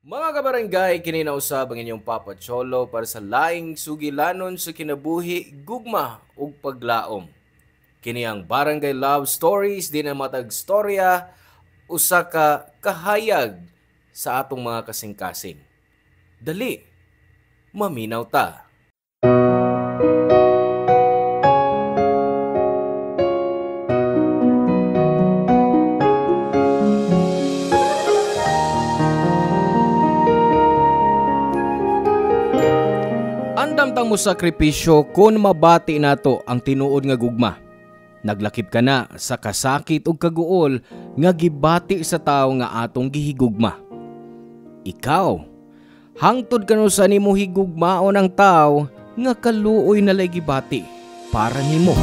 Mga kabarangay, kininausab ang inyong Papa Cholo para sa laing sugilanon sa kinabuhi, gugma ug paglaom. Kini ang Barangay Love Stories, di na matag storya, usa ka kahayag sa atong mga kasing-kasing. Dali, maminaw ta. Andamtang mo sakripisyo kung mabati nato ang tinuod nga gugma. Naglakip ka na sa kasakit ug kaguol nga gibati sa tawo nga atong gihigugma. Ikaw, hangtod kanu sa nimo higugmaon ang tawo nga kaluoy na lay gibati para nimo.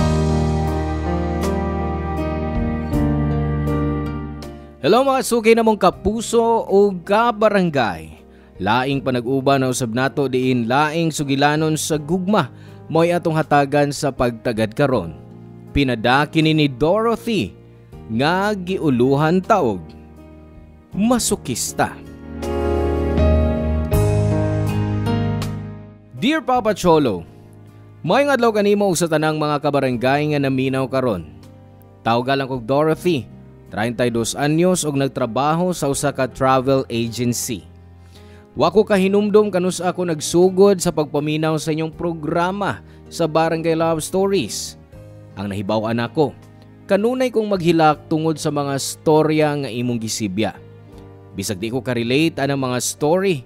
Hello mga sugay namong kapuso o kabarangay. Laing panag-uban na usab nato diin laing sugilanon sa gugma mo'y atong hatagan sa pagtagad karon. Pinadaki ni Dorothy nga giuluhan taog masokista. Dear Papa Cholo, may adlaw kanimo sa tanang mga kabarangay nga naminaw karon. Tawag lang kog Dorothy, 32 anyos ug nagtrabaho sa usa ka travel agency. Wako kahinumdom kanus ako nagsugod sa pagpaminaw sa inyong programa sa Barangay Love Stories. Ang nahibaw-an ako, kanunay kong maghilak tungod sa mga storya nga imong gisibya. Bisag di ko ka-relate anang mga story,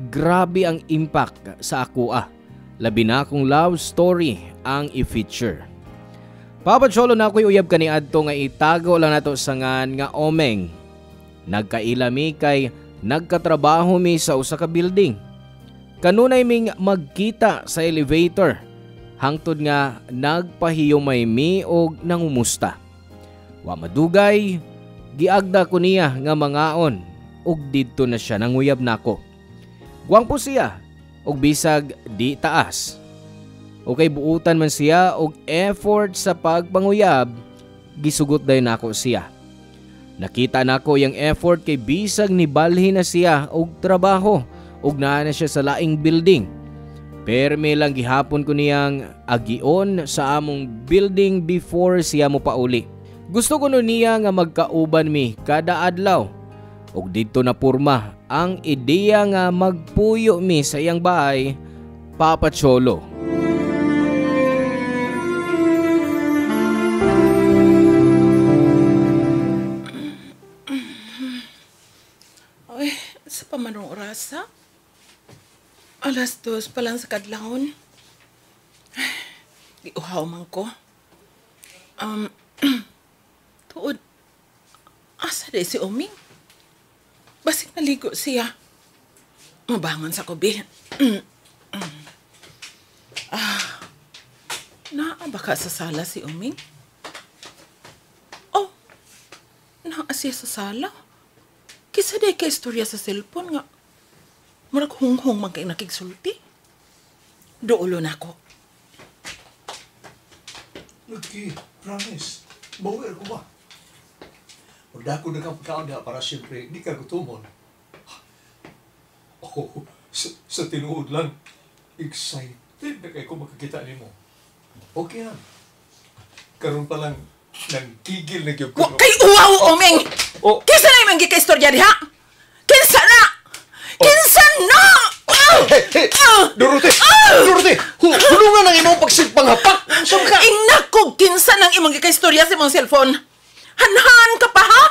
grabe ang impact sa ako Labi na akong love story ang i-feature. Papa Cholo na ako'y uyab kaniadto nga itago lang nato sa ngan nga Omeng. Nagkailami kay nagkatrabaho mi sa usa ka building. Kanunay ming magkita sa elevator. Hangtod nga nagpahiyumay mi og nangumusta. Wa madugay, giagda ko niya nga mangaon og didto na siya nanguyab nako. Gwangpo siya og bisag di taas. O kay buutan man siya og effort sa pagpanguyab, gisugot dayon nako siya. Nakita nako yung effort kay bisag ni balhin na siya og trabaho ug naa na siya sa laing building. Perme lang gihapon ko niyang agion sa among building before siya mo pauli. Gusto ko no niya nga magkauban mi kada adlaw. Ug didto na purma ang ideya nga magpuyo mi sa iyang bahay, Papa Cholo. Sa pamanong oras, ha? 2:00 pa lang sa kadlawon. Giuhaw man ko. Tuod, asa di si Oming? Basig naligo siya. Mabangon sa kubi. Naa ba ka sa sala si Oming? Oh, naa siya sa sala? Kisa day ka istorya sa cellphone nga. Murag hung-hung man kay nakigsulti. Doolo na ako. Lucky, promise. Bawir ko ba? Huwag ako nagkapagkaon na para siyempre di ka gutumon. Oh, sa tinuod lang, excited na kayo kung makakita niyo mo. Okay lang. Karoon pa lang, nagkigil na gyud ko. Wa kay uwaw, Omeng! Oh. Kinsa na yung gika-istorya diha? Kinsa na! Kinsa na! Hey! Dorothy! Dorothy! Hulungan ang imong pagsigpang hapak! Saan ka? Inakog kinsa nang imong gika-istorya sa imong cellphone? Hanhan ka pa, ha?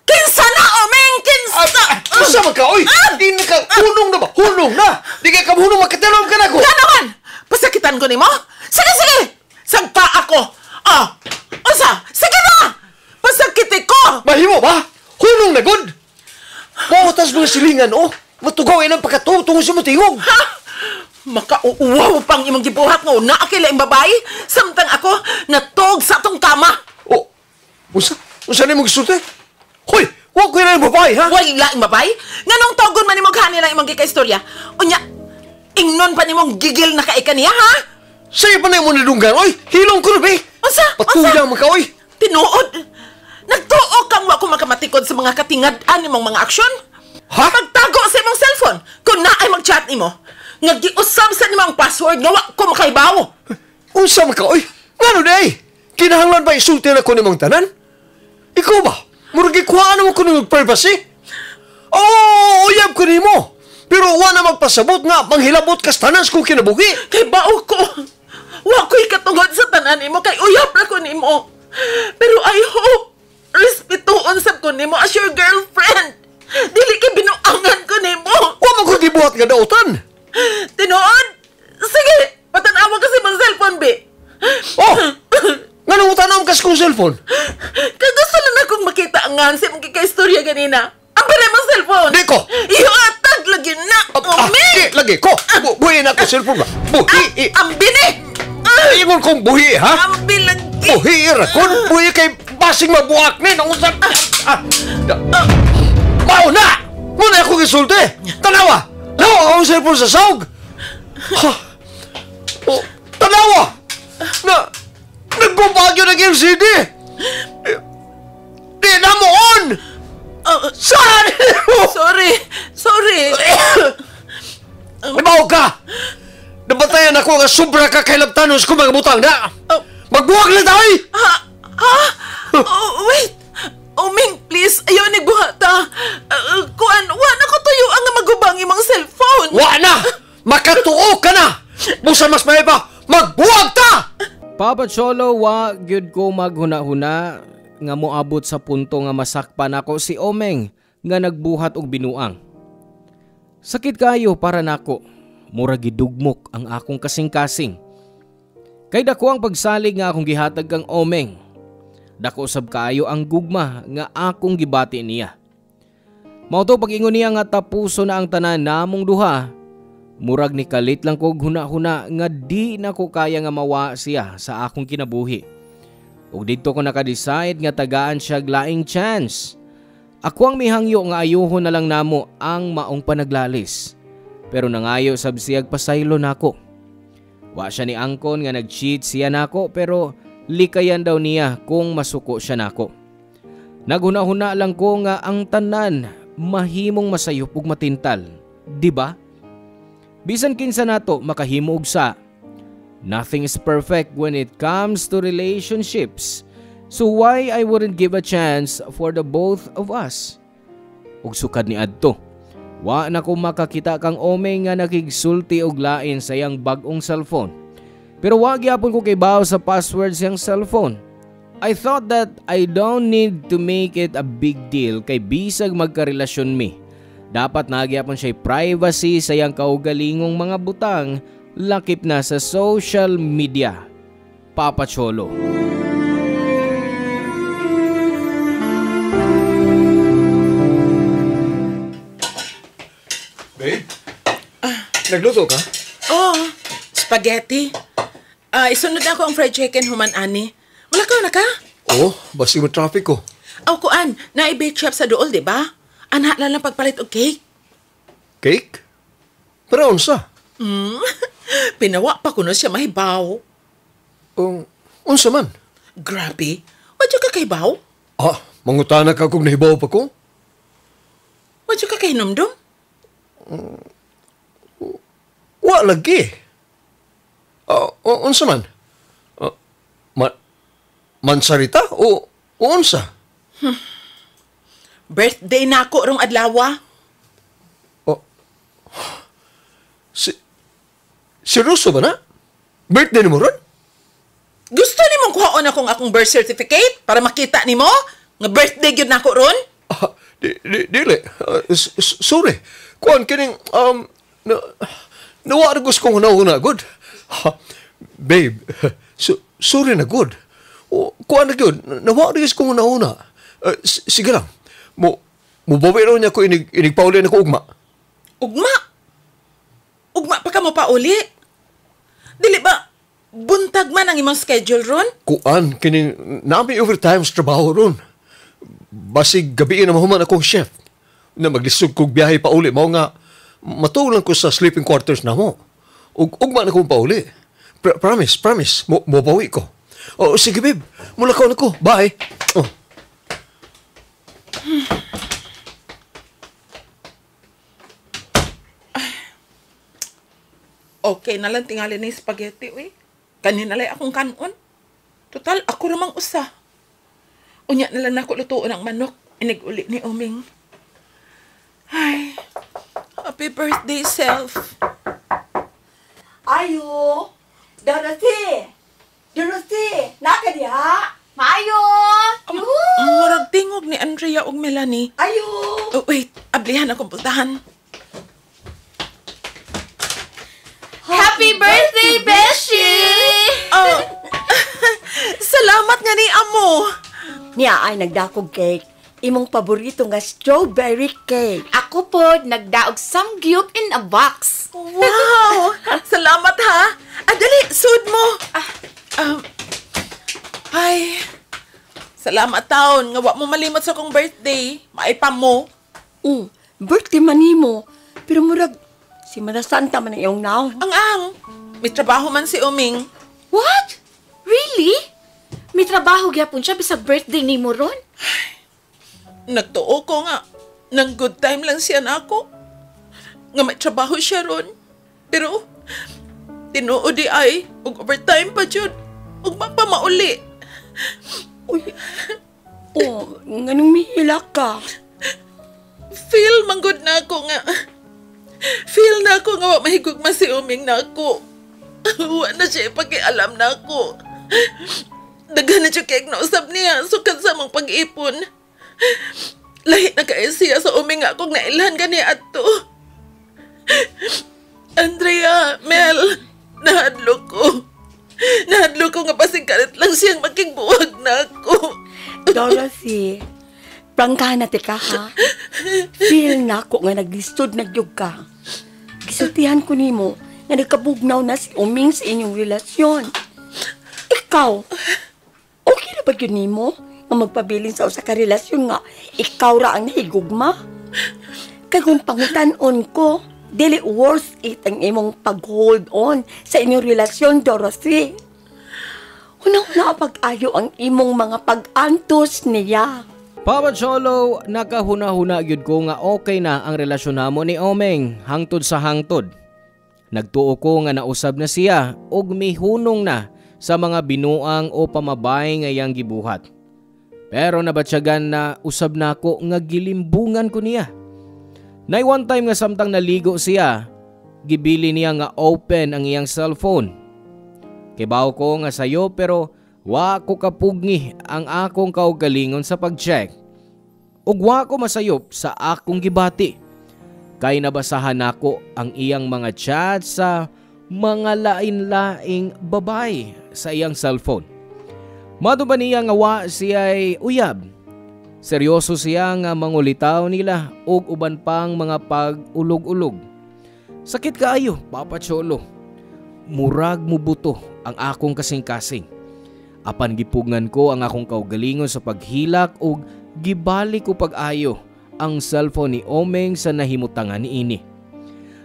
Kinsa na, Omeng! Kinsa! Kinsa man ka, oy! Di na ka, hunong na ba? Hunong na! Di ka kabunong, magkatilom ka na ko! Ganaman! Pasakitan ko ni mo? Sige! Sagpa ako! Usa! Sige na! Pasakiti ko! Mahimo ba? Hunong na, good! Pautas mga silingan, oh! Matugaw ang pagkatutungo sa mutingog! Ha? Makauuwaw pang imong gibuhat mo na akila yung babae, samtang ako natog sa atong kama. Oh, usa na yung magsulti? Hoy, huwag ko na yung babae, ha? Wala yung babae? Nganong togon man imong kanila imong gika-istorya? Unya, ingnon pa nimong gigil na kaika niya, ha? Sa'yo pa na yung munadunggan, oy! Hilong ko na, be! Patulang man ka, oy! Tinuod! Nagtuo kang wa ko makamatikod sa mga katingad-an nimong mga aksyon? Ha? Pagtago sa imong Nga giusab sa nimang password nga wa ko makaibaw. Unsa man ka, oy? Ngano day? Kinahanglan ba isulti na ko nimang tanan? Ikaw ba? Murag ikuhaan mo ko ng privacy? Oo, uyab ko nimo. Pero wala magpasabot nga manghilabot kas tanan kung kinabuhi. Kay bao ko. Wa ko'y katungod sa tanan nimo kay uyab ra ko nimo. Pero I hope respetuon sab ko nimo as your girlfriend. Dili kay binuangan ko nimo. Wa mo ko gibuhat nga dautan. Tinuod? Sige, patanawa kasi mong cellphone, be. Oh! Nga nang utanam kas kong cellphone? Kaya gusto lang akong makita ang ngansi mong kika-istorya ganina. Ang pala mong cellphone. Di ko. Iyo atag lagi na. Lagi ko. Buhi na ko cellphone ba? Buhi. Ang bini. Ingon kong buhi, ha? Ang bilagi. Buhi, rakon. Buhi kay basing mabuak ni. Nang usap. Mauna! Muna ako gisulti. Tanawa! Nawa akong cellphone sa saog. Tanawa! Nagbabagyo ng LCD. Di na mo on! Saan? Sorry. Ibaw ka! Nabatayan ako nga sobra ka kailabtanos kung mga butang na! Magbuwag na tayo! Wait! Ming, please, ayaw nagbuhata. Kuan, wa na ko tuyo ang magubang imong cellphone. Wa na! Makatuo ka na! Busa mas may ba, magbuwag ta! Papa Cholo, wa gyud ko maghuna-huna nga moabot sa punto nga masakpan ako si Omeng nga nagbuhat og binuang. Sakit kayo para nako. Mura gidugmok ang akong kasing-kasing. Kay dako ang pagsalig nga akong gihatag kang Omeng. Dako usab kaayo ang gugma nga akong gibati niya. Mao to pag-ingon niya nga tapuso na ang tanan namong duha. Murag ni kalit lang kog huna-huna nga di na ko kaya nga mawa siya sa akong kinabuhi. Ug didto ko naka-decide nga tagaan siya laing chance. Ako ang mihangyo nga ayuhon na lang namo ang maong panaglalis. Pero nangayo sab siyag pasaylo nako. Wa siya ni angkon nga nag-cheat siya nako pero likayan daw niya kung masuko siya nako. Naghuna-huna lang ko nga ang tanan mahimong masayop ug matintal, di ba? Bisan kinsa nato makahimo og sa. Nothing is perfect when it comes to relationships. So why I wouldn't give a chance for the both of us? Ug sukad ni adto. Wa na ko makakita kang Omeng nga nakigsulti og lain sa iyang bag-ong cellphone. Pero wag yapon ko kaybaw sa password siyang cellphone. I thought that I don't need to make it a big deal kay bisag magkarelasyon mi. Dapat nagyapon siya privacy sa iyang kaugalingong mga butang lakip na sa social media. Papa Cholo. Babe? Nagluto ka? Oh, spaghetti. Isunod ako ang fried chicken human ani. Wala ka na ka? Oo, basi mo traffic ko. Aw kuan, na-bake shop sa dool, di ba? Anha na lang pagpalit og cake. Cake? Pero unsa? Pinawa pa ko na siya mahibaw. Unsa man? Grabe, wadyo ka kaybaw? Mangutana ka kung nahibaw pa ko? Wadyo ka kahinomdom? Wa lagi. Unsa man? Mansarita o unsa? Birthday na ako rong adlawa. Seryoso ba na? Birthday ni mo ron? Gusto ni mong kuhaon akong birth certificate para makita ni mo nga birthday gyud nako ron? Dili. Sorry. Kuan kining nawa gusto kong una good. Babe, sorry na good. Kuan na good. Nawa gusto kong una. Sige lang. Mubawi raw niya ko inigpauli na ko ugma. Ugma? Ugma pa ka mo pa uli? Dili ba buntag man ang imong schedule ron? Kuan kining nami overtime sa trabaho ron. Basig gabi na mahuman akong chef. Na maglisod kog biyahe pa uli. Mao nga matulang ko sa sleeping quarters na mo. Ugma na kong pa uli. Promise. Mabawi ko. Sige babe. Mula ko na ko. Bye. Okay na lang tingali ng spaghetti, uy. Kanina lang akong kanon. Total, ako ramang usa. Unya na lang nako lutuon ang manok. Inig-uli ni Oming. Ay, happy birthday, self. Ayo! Dorothy! Dorothy! Naka diha? Maayo! Murag tingog ni Andrea ug Melanie. Ayo! Oh, wait, ablihan akong putahan. Happy birthday, Beshi! Oh, salamat nga ni Amo. Niya ay nagdakog cake. Imong paborito nga strawberry cake. Ako po, nagdaog samgyup in a box. Wow! Salamat ha. Dali, sud mo. Ay, salamat taon. Nga wa mo malimot sa kong birthday. Maipam mo. Birthday man nimo. Pero murag, si Mara Santa man ang iyong naon. Ang, may trabaho man si Uming. What? Really? May trabaho gyapon siya bisag birthday ni mo ron? Nagtuo ko nga. Nang good time lang siya na ako. Nga may trabaho siya ron. Pero, tinuod di ay, ug overtime pa jud. Ug mapamauli. Uy, nganong mihilak ka? Feel manggod na ako nga. Feel na ako nga wa mahigugma si Uming na ako. Wa na siya ipakialam na ako. Daghan na siya kaya nausap niya. Sukat sa mong pag-ipon. Lahi na kaya siya sa Uming nga akong nailhan gani ato. Andrea, Mel, nahadlo ko. Nahadlo ko nga pasingkalit lang siyang makigbuwag na ako. Dorothy, prangkahan na tika ha. Feel na ako nga naglistod nagyog ka. Gisultihan ko nimo nga nagkabugnaw na si Uming sa inyong relasyon. Ikaw, okay na ba yun nimo nga magpabiling sa usa ka relasyon nga ikaw ra ang nahigugma? Kaya kung pangutanon ko, dili worth it ang imong pag-hold on sa inyong relasyon, Dorothy. Una-una pag-ayo ang imong mga pag-antos niya. Papa Cholo, nakahuna-huna gyud ko nga okay na ang relasyon namo ni Omeng hangtod sa hangtod. Nagtuo ko nga nausab na siya og mihunong na sa mga binuang o pamabay nga iyang gibuhat. Pero nabatsyagan na usab na ako nga gilimbungan ko niya. Nay one time nga samtang naligo siya, gibili niya nga open ang iyang cellphone. Kibaw ko nga sayo pero wa ko kapugni ang akong kaugalingon sa pag-check. Ug wa ko masayop sa akong gibati. Kay nabasahan ako ang iyang mga chat sa mga lain-laing babay sa iyang cellphone. Mado ba niya nga wa siya'y uyab? Seryoso siya nga mangulitaw nila ug uban pang mga pag-ulog-ulog. Sakit kaayo, Papa Cholo. Murag mubuto ang akong kasing-kasing. Apan gipugngan ko ang akong kaugalingon sa paghilak ug gibalik ko pag-ayo ang cellphone ni Omeng sa nahimutangan niini.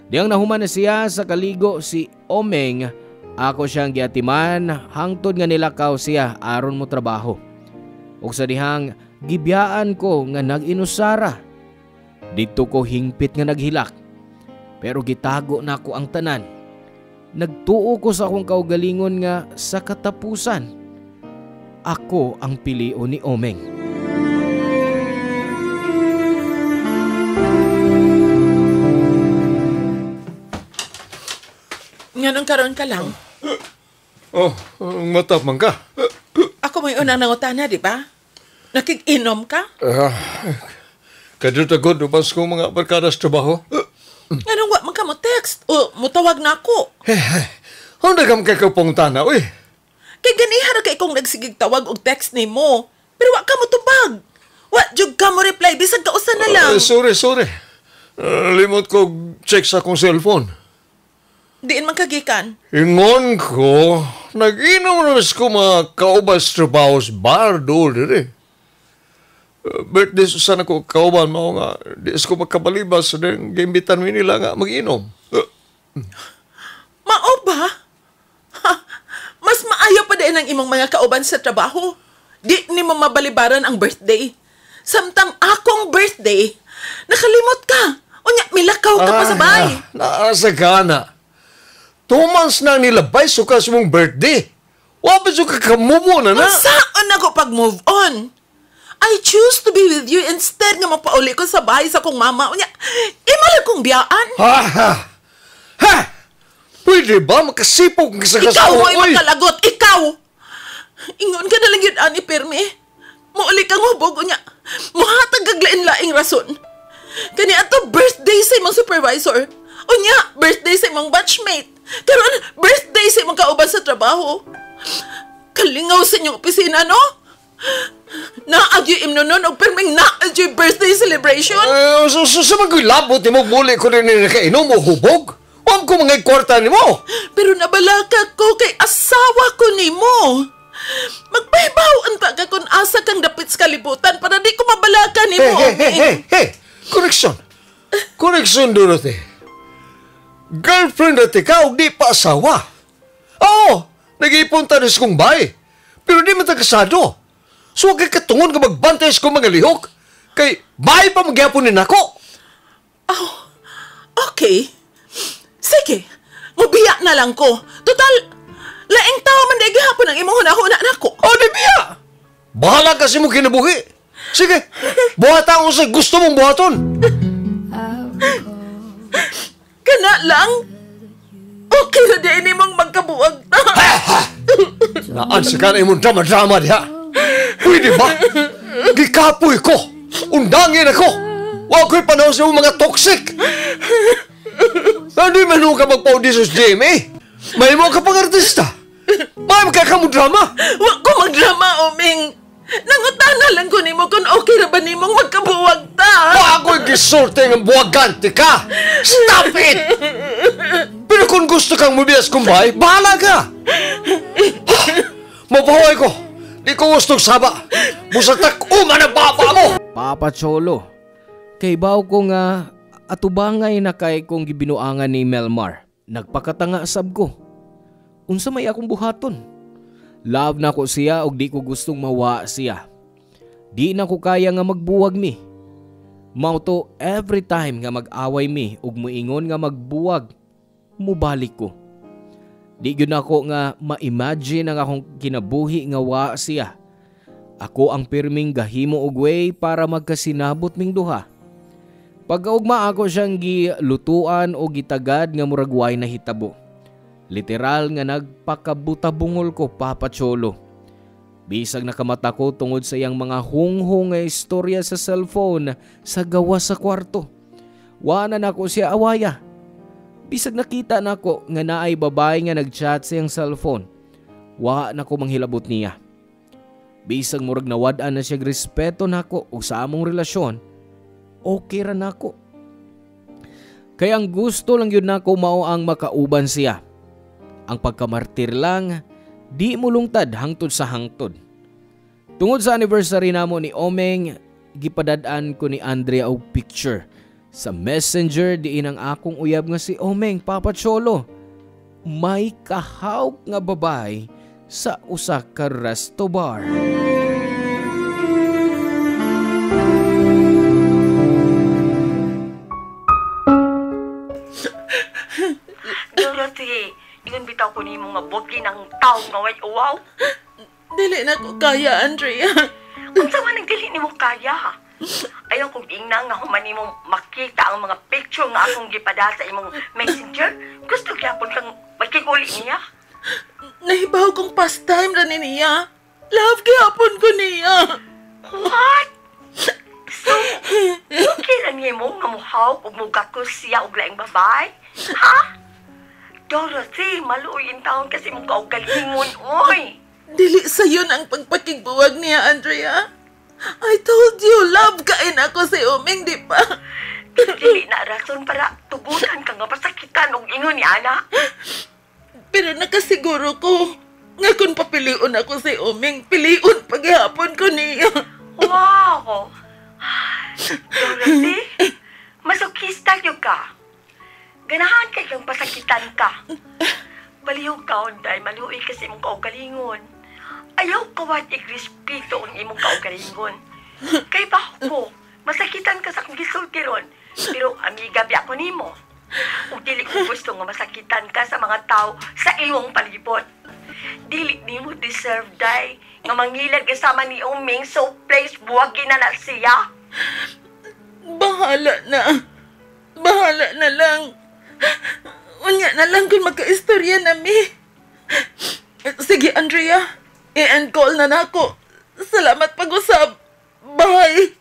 Diyang nahuman na siya sa kaligo si Omeng, ako siyang giatiman hangtod nga nilakaw siya aron mo trabaho. Ug sa dihang gibiyaan ko nga nag-inusara. Dito ko hingpit nga naghilak. Pero gitago na ko ang tanan. Nagtuo ko sa akong kaugalingon nga sa katapusan, ako ang pilion ni Omeng. Nganong karon ka lang. Matapang ka. Ako may unang nangutana, di ba? Nakik-inom ka? Kadutagod ubas ko mga barkada sa trabaho. Nganong wa man ka mo text o mutawag na ako? Honda kam kay kapungtana, uy. Kay ganihara kay kong nagsigig tawag og text ni mo. Pero wa ka mo tubag. Wa jud ka mo reply bisag kausa na lang. Sorry. Limot ko check sa akong cellphone. Diin man kagikan. Ingon ko, nag-inom na ko mga kaubas trabahos bar doon dire. Birthday sana ko kauban mo nga, di ko magkabalibas ng gaimbitan mo nila nga mag-inom. Mao ba? Ha, mas maayo pa din ang imong mga kauban sa trabaho. Di ni mo mabalibaran ang birthday. Samtang akong birthday, nakalimot ka. Unya, milakaw ka pa sa bahay. Naasa ka na. 2 months na nilabay so ka sa mong birthday. Wapit so ka kamumo na na. Saan ako pag-move on? I choose to be with you instead nga mapauli ko sa bahay sa kong mama. Unya, imalag kong biyaan. Ha! Pwede ba makasipog ka sa Ikaw kasama? mo'y makalagot. Ikaw! Ingon ka na lang yun, Ani Perme. Mauli kang hubog. Unya, muhatag kaglain-laing rason. Kani ato birthday sa imong supervisor. Unya, birthday sa imong batchmate. Karon birthday sa imong kauban sa trabaho. Kalingaw sa inyong opisina, no? Naagyo imnonon o permeng naagyo birthday celebration? Sa magulabot ni mo, muli ko rin nakainom mo hubog. Huwag ko mga kwarta ni mo. Pero nabalaka ko kay asawa ko ni mo. Magpahibaw ang taga kung asa kang dapit sa kalibutan para di ko mabalaka ni mo. Hey! Correction, Dorothy. Girlfriend at ikaw, di pa asawa. Oo, nag-iipon tayo sa kong bahay. Pero di man kasado. So, huwag kay katungon ka magbantay sa kong mga lihok. Kay, bahay pa magyaponin ako. Oh, okay. Sige, mubiya na lang ko. Total, laing tao man di gihapon ang imong hunahuna na ko. O, di biya. Bahala kasi mo kinabuhi. Sige, buhatan ko sa gusto mong buhaton. Kana lang? Okay na din imong magkabuwag na. Naan sa kanay mong drama-drama diha. Pwede ba? Gikapoy ko. Undangin ako. Huwag ko'y panahon sa mga toxic. Hindi man ka magpa-audition sa GMA. May mo ka pang artista. May magkakamudrama. Huwag ko magdrama, Oming. Nangutana lang ko nimo kung okay na ba nimong magkabuwag ta. Huwag ko'y gisorte ng buwagante ka. Stop it! Pero kung gusto kang mabiyas kumbay, bahala ka. Mapahuay ko. Di ko gustong saba. Busatak uman ang baba mo. Papa Cholo, kay baw ko nga atubangay na kay kong gibinuangan ni Melmar. Nagpakatanga sab ko. Unsa may akong buhaton? Love na ko siya og di ko gustong mawa siya. Di na ko kaya nga magbuwag mi. Mao to every time nga mag-away mi ug moingon nga magbuwag, mubalik ko. Di gyud ako nga ma-imagine ang akong kinabuhi nga wa siya. Ako ang pirming gahimo og way para magkasinabot ming duha. Pagkaugma ako siyang gilutuan o gitagad nga murag way na hitabo. Literal nga nagpakabutabungol ko, Papa Cholo. Bisag nakamata ko tungod sa iyang mga hunghong nga istorya sa cellphone sa gawa sa kwarto. Wala na ko siya awaya. Bisag nakita na ko nga naay babae nga nagchat sa iyang cellphone. Wa na ko manghilabot niya. Bisag murag nawad-an na siya respeto nako o sa among relasyon, okay ra nako. Kaya ang gusto lang yun nako mao ang makauban siya. Ang pagkamartir lang, di mo lungtad hangtod sa hangtod. Tungod sa anniversary namo ni Omeng, gipadadaan ko ni Andrea og picture. Sa messenger diin ang akong uyab nga si Omeng, Papa Cholo. May kahawk nga babae sa usa ka resto bar. Dorothy, ingon bitaw ko ni mga botli ng taong nga way uwaw. Dili na ko kaya, Andrea. Kung sa man nagdili ni mo kaya, ayaw kong ingna nga human ni mo makita ang mga picture nga akong gipada sa imong messenger. Gusto gyapon kang magkikuli niya. Nahibaw kong pastime ra ni niya. Love gihapon ko niya. What? So, okay lang niya mo nga muhaw kung mugakos siya og laing babay? Ha? Dorothy, maluoy in taon kasi mong kaugalingon, oy. Dili sa yun ang pagpakigbuwag niya, Andrea. I told you, love kain ako si Omeng, di ba? Dili na rason para tugunan ka nga pasakitan og ingon ni Ana. Pero nakasiguro ko nga kung papiliun ako si Omeng, piliun paghihapon ko niya. Wow! Dorothy, masokista yun ka. Ganahan kay kang pasakitan ka. Balihog ka, Onday, maluoy kasi mong kaugalingon. Ayaw kawat igrespeto ang imong kaugalingon. Kay baho ko, masakitan ka sa kong gisulti ron. Pero amiga biya ko nimo. Ug dili ko gusto nga masakitan ka sa mga tao sa iyong palibot. Dili nimo deserve day nga mangilag kasama ni Uming so please buwagin na siya. Bahala na lang. Unya na lang kung magka-istorya nami. Sige, Andrea. I-end call na nako. Salamat pag-usap. Bye.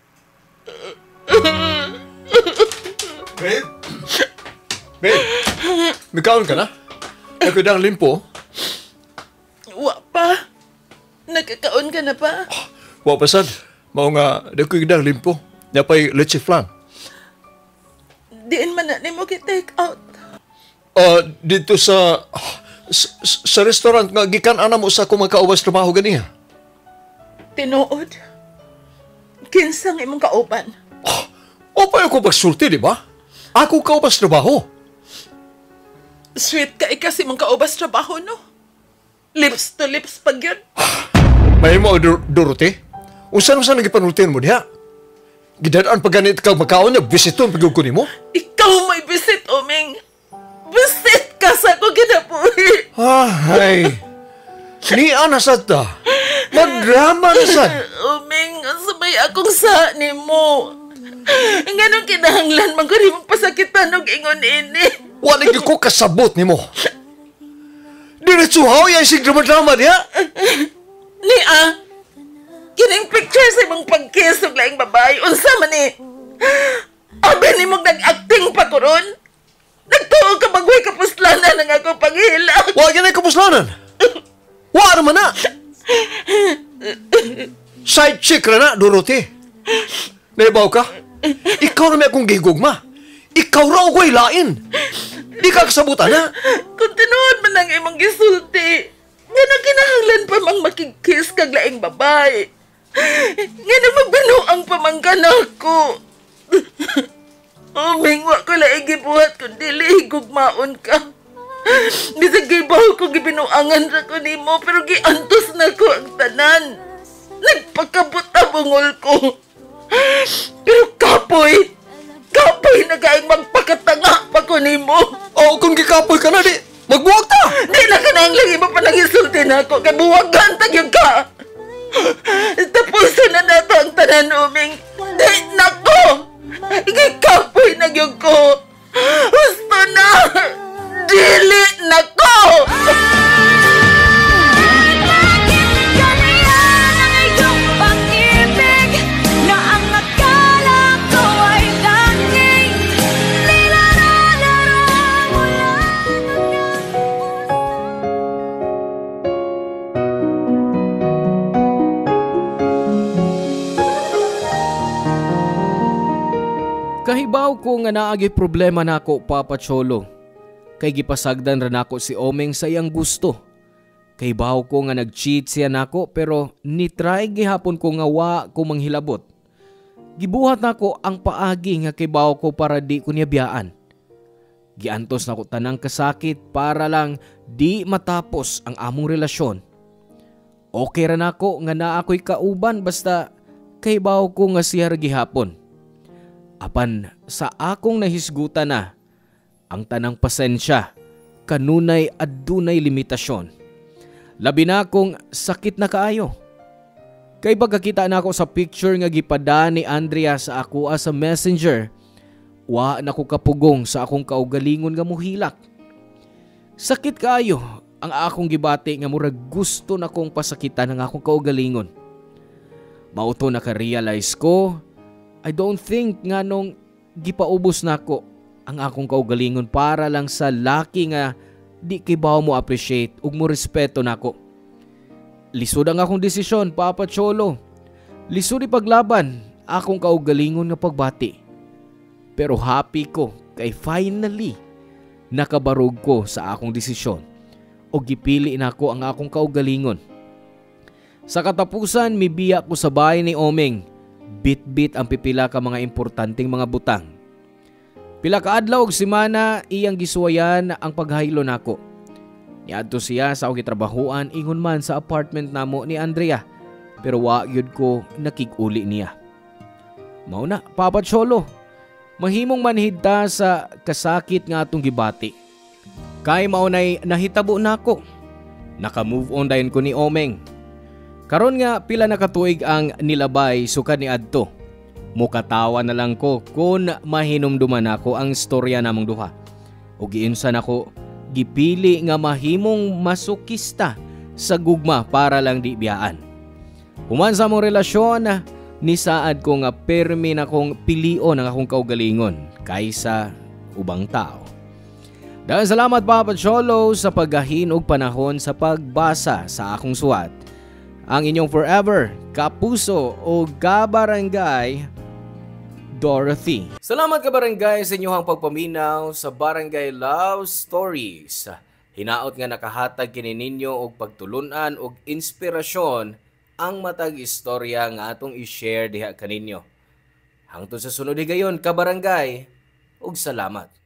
Babe? Babe? May kaon ka na? Nagkudang limpo? Wa pa. Nagkakaon ka na pa? Wa pasad. Mao nga, nagkudang limpo. Napay leche flan. Diin man na mo ki-take out. Dito sa restaurant nga gikan ana mo sa kumakaubas trabaho ganiya. Tinuod. Kinsang imong kauban. O pa ako magsulti, di ba? Ako kaubas trabaho. Sweet ka kasi mong kaubas trabaho, no? Lips to lips pag yun. May mo, Dorothy? Unsan nagipanultin mo diha? Gidadaan pag ganit ka makaon niya, bisiton pagkukunin mo? Ikaw may visit, Uming. Visit ka sa ko ginapuhi. Ay, ni anasad ta. Magdrama na sad. Uming, sabay akong sa ni mo. Ganong kinahanglan man ko rin mong pasakitan og ingon ini. Wala ko kasabot ni mo. Diretsuhaw yan si drama diha. Kining picture sa imong pagkiss og laing babae. Unsa man ni? Abi ni mong nag-acting pa ko ron? Nagtuo ka bagway kapuslanan ang ako paghila. Wa yan ay kapuslanan. Wa naman na. Side chick na na, Dorothy. Naibaw ka? Ikaw na may akong gigugma. Ikaw raw ko'y lain. Di ka kasabutan na. Kung tinuod man ang imong gisulti, nga na kinahanglan pa mang makikis kag laing babae. Nga na magbinuang pamangkan ako. Uming, wa ko laing gibuhat kung dili higugmaon ka. Bisag gibaw ko gibinuangan ra ko nimo pero giantos na ko ang tanan. Nagpakabot na bungol ko. Pero kapoy na kaing magpakatanga pa ko nimo. O kung gikapoy ka na di, magbuwag ta. Di na ka na ang lagi mo pa nag-isulti na ako. Kaya buwagan tagyan ka. Tapuso na nato ang tanan, Uming. Di na ko. Gikapoy na yun ko. Gusto na. Dili na ko. Kahibaw ko nga naagi problema nako, Papa Cholo. Kay gipasagdan ra nako si Omeng sa iyang gusto. Kahibaw ko nga nag-cheat siya nako pero ni-try gihapon ko nga wa ko manghilabot. Gibuhat nako ang paagi nga kahibaw ko para di ko niya biyaan. Giantos nako tanang kasakit para lang di matapos ang among relasyon. Okay ra nako nga naa ako'y kauban basta kahibaw ko nga siya ra gihapon. Apan sa akong nahisgutan na, ang tanang pasensya, kanunay adunay limitasyon. Labi na akong sakit na kaayo. Kay pagkakita na ako sa picture nga gipada ni Andrea sa ako sa messenger, wa na ko kapugong sa akong kaugalingon nga muhilak. Sakit kaayo ang akong gibati nga murag gusto na kong pasakitan ng akong kaugalingon. Mauto naka-realize ko, I don't think nga nung gipaubos na ko ang akong kaugalingon para lang sa laki nga di kibaw mo appreciate ug mo respeto nako. Lisod ang akong desisyon, Papa Cholo. Lisod ipaglaban akong kaugalingon nga pagbati. Pero happy ko kay finally nakabarog ko sa akong desisyon o gipili nako ang akong kaugalingon. Sa katapusan, mibiya ko sa bahay ni Omeng. Bit-bit ang pipila ka mga importanteng mga butang. Pila ka adlaw og semana iyang gisuwayan ang paghaylo nako. Niadto siya sa akong gitrabahuan ingon man sa apartment namo ni Andrea, pero wa gyud ko nakig-uli niya. Mao na, Papa Cholo. mahimong manhidta sa kasakit nga atong gibati. Kay maunay nahitabo nako. Naka-move on dayon ko ni Omeng. Karon nga pila na katuig ang nilabay sukad ni adto. Mukatawa na lang ko kung mahinumduman ako ang storya namong duha. O giinsan ako gipili nga mahimong masukista sa gugma para lang di biyaan. Human sa mong relasyon, ni saad ko nga permi na kong pilion ang akong kaugalingon kaysa ubang tao. Dahil salamat Papa Cholo sa paggahin og panahon sa pagbasa sa akong suwat. Ang inyong forever, kapuso o kabarangay, Dorothy. Salamat kabarangay sa inyong pagpaminaw sa Barangay Love Stories. Hinaot nga nakahatag kini ninyo og pagtulunan og inspirasyon ang matag istorya nga atong i-share diha kaninyo. Hangtod sa sunod higayon kabarangay, ug salamat.